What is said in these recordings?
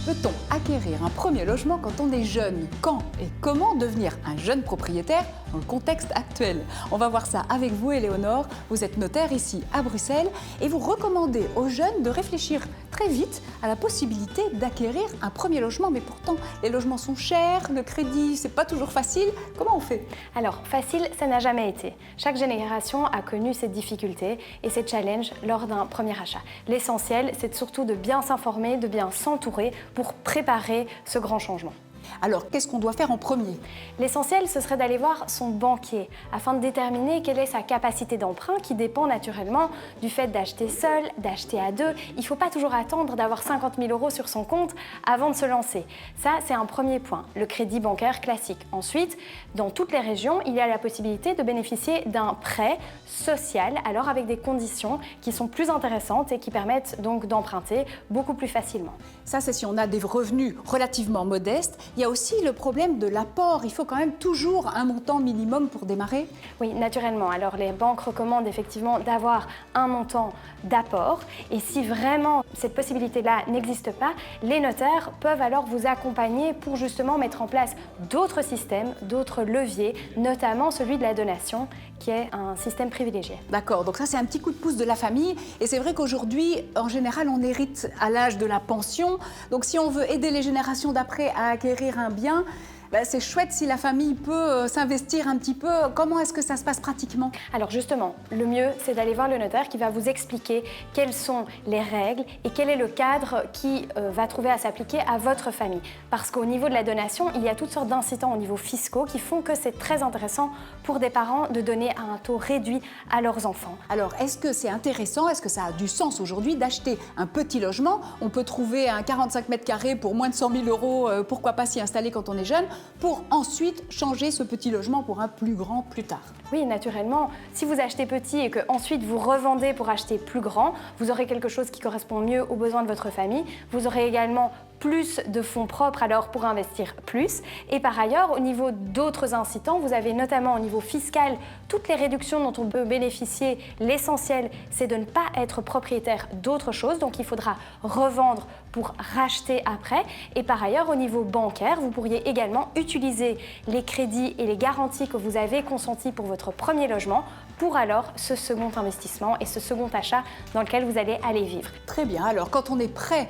Peut-on acquérir un premier logement quand on est jeune? Quand et comment devenir un jeune propriétaire dans le contexte actuel? On va voir ça avec vous, Éléonore. Vous êtes notaire ici à Bruxelles et vous recommandez aux jeunes de réfléchir très vite à la possibilité d'acquérir un premier logement. Mais pourtant, les logements sont chers, le crédit, c'est pas toujours facile. Comment on fait? Alors, facile, ça n'a jamais été. Chaque génération a connu ses difficultés et ses challenges lors d'un premier achat. L'essentiel, c'est surtout de bien s'informer, de bien s'entourer pour préparer ce grand changement. Alors, qu'est-ce qu'on doit faire en premier? L'essentiel, ce serait d'aller voir son banquier afin de déterminer quelle est sa capacité d'emprunt qui dépend naturellement du fait d'acheter seul, d'acheter à deux. Il ne faut pas toujours attendre d'avoir 50 000 € sur son compte avant de se lancer. Ça, c'est un premier point, le crédit bancaire classique. Ensuite, dans toutes les régions, il y a la possibilité de bénéficier d'un prêt social, alors avec des conditions qui sont plus intéressantes et qui permettent donc d'emprunter beaucoup plus facilement. Ça, c'est si on a des revenus relativement modestes. Il y a aussi le problème de l'apport. Il faut quand même toujours un montant minimum pour démarrer. Oui, naturellement. Alors, les banques recommandent effectivement d'avoir un montant d'apport. Et si vraiment cette possibilité-là n'existe pas, les notaires peuvent alors vous accompagner pour justement mettre en place d'autres systèmes, d'autres leviers, notamment celui de la donation, qui est un système privilégié. D'accord, donc ça c'est un petit coup de pouce de la famille. Et c'est vrai qu'aujourd'hui, en général, on hérite à l'âge de la pension. Donc si on veut aider les générations d'après à acquérir un bien, c'est chouette si la famille peut s'investir un petit peu. Comment est-ce que ça se passe pratiquement? Alors justement, le mieux, c'est d'aller voir le notaire qui va vous expliquer quelles sont les règles et quel est le cadre qui va trouver à s'appliquer à votre famille. Parce qu'au niveau de la donation, il y a toutes sortes d'incitants au niveau fiscaux qui font que c'est très intéressant pour des parents de donner à un taux réduit à leurs enfants. Alors, est-ce que c'est intéressant, est-ce que ça a du sens aujourd'hui d'acheter un petit logement? On peut trouver un 45 mètres carrés pour moins de 100 000 €, pourquoi pas s'y installer quand on est jeune, pour ensuite changer ce petit logement pour un plus grand plus tard. Oui, naturellement. Si vous achetez petit et que ensuite vous revendez pour acheter plus grand, vous aurez quelque chose qui correspond mieux aux besoins de votre famille. Vous aurez également plus de fonds propres alors pour investir plus. Et par ailleurs, au niveau d'autres incitants, vous avez notamment au niveau fiscal toutes les réductions dont on peut bénéficier. L'essentiel, c'est de ne pas être propriétaire d'autre chose. Donc, il faudra revendre pour racheter après. Et par ailleurs, au niveau bancaire, vous pourriez également utiliser les crédits et les garanties que vous avez consentis pour votre premier logement pour alors ce second investissement et ce second achat dans lequel vous allez aller vivre. Très bien, alors quand on est prêt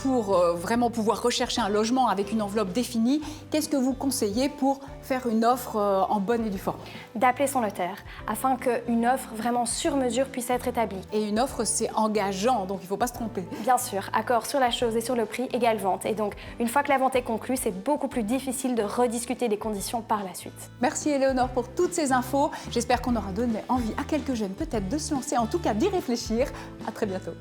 pour vraiment pouvoir rechercher un logement avec une enveloppe définie, qu'est-ce que vous conseillez pour faire une offre en bonne et due forme? D'appeler son notaire afin qu'une offre vraiment sur mesure puisse être établie. Et une offre, c'est engageant, donc il ne faut pas se tromper. Bien sûr, accord sur la chose et sur le prix égale vente. Et donc, une fois que la vente est conclue, c'est beaucoup plus difficile de rediscuter des conditions par la suite. Merci Éléonore pour toutes ces infos. J'espère qu'on aura donné envie à quelques jeunes peut-être de se lancer, en tout cas d'y réfléchir. À très bientôt.